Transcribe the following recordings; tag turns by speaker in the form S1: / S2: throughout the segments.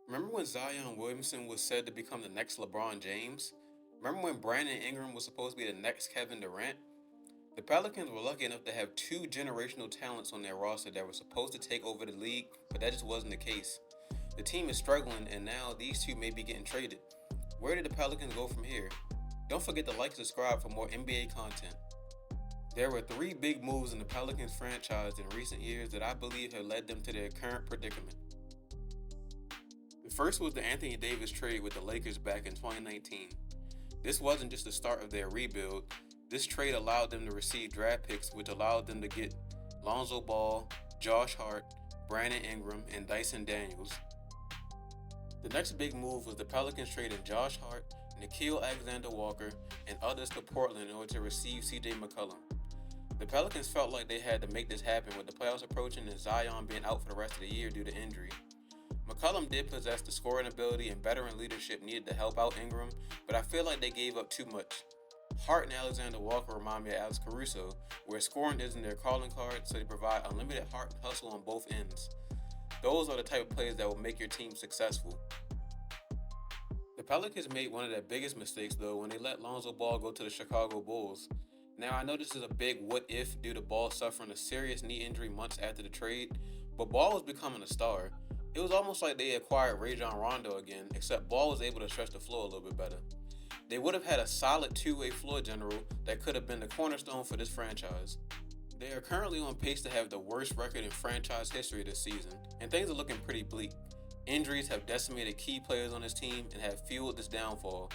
S1: Remember when Zion Williamson was said to become the next LeBron James? Remember when Brandon Ingram was supposed to be the next Kevin Durant? The Pelicans were lucky enough to have two generational talents on their roster that were supposed to take over the league, but that just wasn't the case. The team is struggling, and now these two may be getting traded. Where did the Pelicans go from here? Don't forget to like and subscribe for more NBA content. There were three big moves in the Pelicans franchise in recent years that I believe have led them to their current predicament. The first was the Anthony Davis trade with the Lakers back in 2019. This wasn't just the start of their rebuild. This trade allowed them to receive draft picks, which allowed them to get Lonzo Ball, Josh Hart, Brandon Ingram, and Dyson Daniels. The next big move was the Pelicans trading Josh Hart, Nickeil Alexander-Walker, and others to Portland in order to receive CJ McCollum. The Pelicans felt like they had to make this happen with the playoffs approaching and Zion being out for the rest of the year due to injury. McCollum did possess the scoring ability and veteran leadership needed to help out Ingram, but I feel like they gave up too much. Hart and Alexander Walker remind me of Alex Caruso, where scoring isn't their calling card, so they provide unlimited heart and hustle on both ends. Those are the type of players that will make your team successful. The Pelicans made one of their biggest mistakes though when they let Lonzo Ball go to the Chicago Bulls. Now I know this is a big what if due to Ball suffering a serious knee injury months after the trade, but Ball was becoming a star. It was almost like they acquired Rajon Rondo again, except Ball was able to stretch the floor a little bit better. They would have had a solid two-way floor general that could have been the cornerstone for this franchise. They are currently on pace to have the worst record in franchise history this season, and things are looking pretty bleak. Injuries have decimated key players on this team and have fueled this downfall.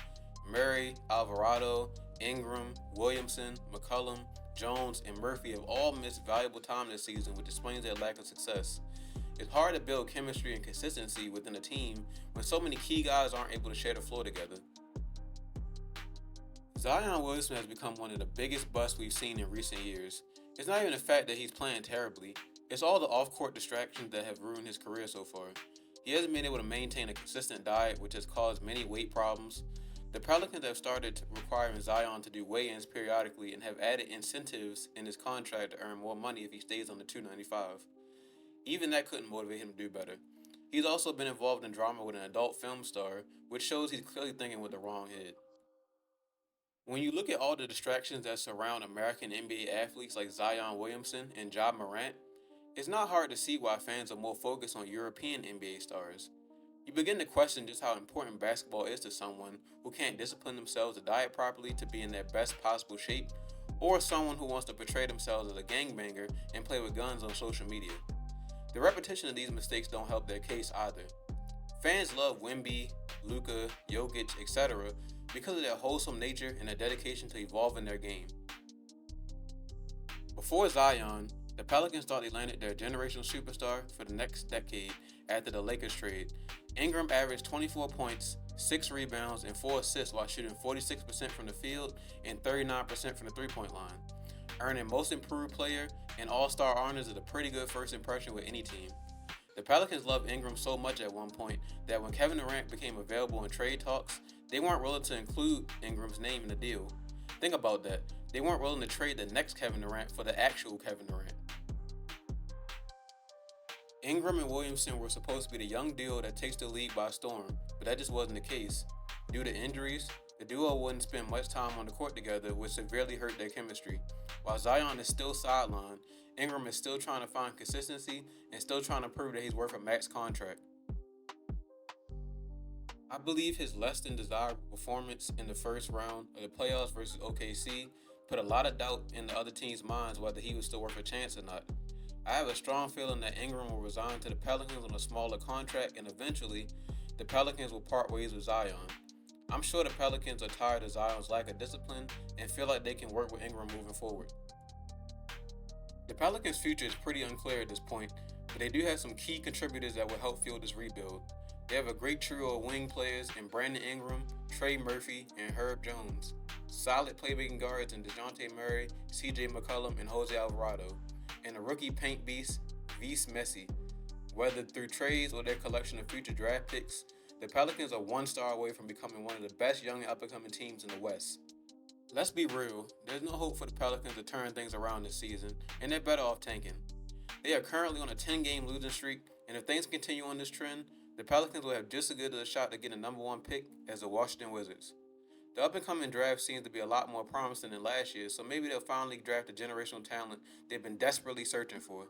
S1: Murray, Alvarado, Ingram, Williamson, McCollum, Jones, and Murphy have all missed valuable time this season, which explains their lack of success. It's hard to build chemistry and consistency within a team when so many key guys aren't able to share the floor together. Zion Williamson has become one of the biggest busts we've seen in recent years. It's not even the fact that he's playing terribly, it's all the off-court distractions that have ruined his career so far. He hasn't been able to maintain a consistent diet, which has caused many weight problems. The Pelicans have started requiring Zion to do weigh-ins periodically and have added incentives in his contract to earn more money if he stays on the 295. Even that couldn't motivate him to do better. He's also been involved in drama with an adult film star, which shows he's clearly thinking with the wrong head. When you look at all the distractions that surround American NBA athletes like Zion Williamson and Ja Morant, it's not hard to see why fans are more focused on European NBA stars. You begin to question just how important basketball is to someone who can't discipline themselves to diet properly to be in their best possible shape, or someone who wants to portray themselves as a gangbanger and play with guns on social media. The repetition of these mistakes don't help their case either. Fans love Wemby, Luka, Jokic, etc. because of their wholesome nature and their dedication to evolving their game. Before Zion, the Pelicans thought they landed their generational superstar for the next decade after the Lakers trade. Ingram averaged 24 points, 6 rebounds, and 4 assists while shooting 46% from the field and 39% from the three-point line. Earning Most Improved Player and All-Star honors is a pretty good first impression with any team. The Pelicans loved Ingram so much at one point that when Kevin Durant became available in trade talks, they weren't willing to include Ingram's name in the deal. Think about that. They weren't willing to trade the next Kevin Durant for the actual Kevin Durant. Ingram and Williamson were supposed to be the young duo that takes the league by storm, but that just wasn't the case. Due to injuries, the duo wouldn't spend much time on the court together, which severely hurt their chemistry. While Zion is still sidelined, Ingram is still trying to find consistency and still trying to prove that he's worth a max contract. I believe his less than desirable performance in the first round of the playoffs versus OKC put a lot of doubt in the other team's minds whether he was still worth a chance or not. I have a strong feeling that Ingram will resign to the Pelicans on a smaller contract and eventually the Pelicans will part ways with Zion. I'm sure the Pelicans are tired of Zion's lack of discipline and feel like they can work with Ingram moving forward. The Pelicans' future is pretty unclear at this point, but they do have some key contributors that will help fuel this rebuild. They have a great trio of wing players in Brandon Ingram, Trey Murphy, and Herb Jones. Solid playmaking guards in DeJounte Murray, CJ McCollum, and Jose Alvarado. And a rookie paint beast, Vise Messi. Whether through trades or their collection of future draft picks, the Pelicans are one star away from becoming one of the best young and up-and-coming teams in the West. Let's be real, there's no hope for the Pelicans to turn things around this season, and they're better off tanking. They are currently on a 10-game losing streak, and if things continue on this trend, The Pelicans will have just as good of a shot to get a number one pick as the Washington Wizards. The up and coming draft seems to be a lot more promising than last year, so maybe they'll finally draft the generational talent they've been desperately searching for.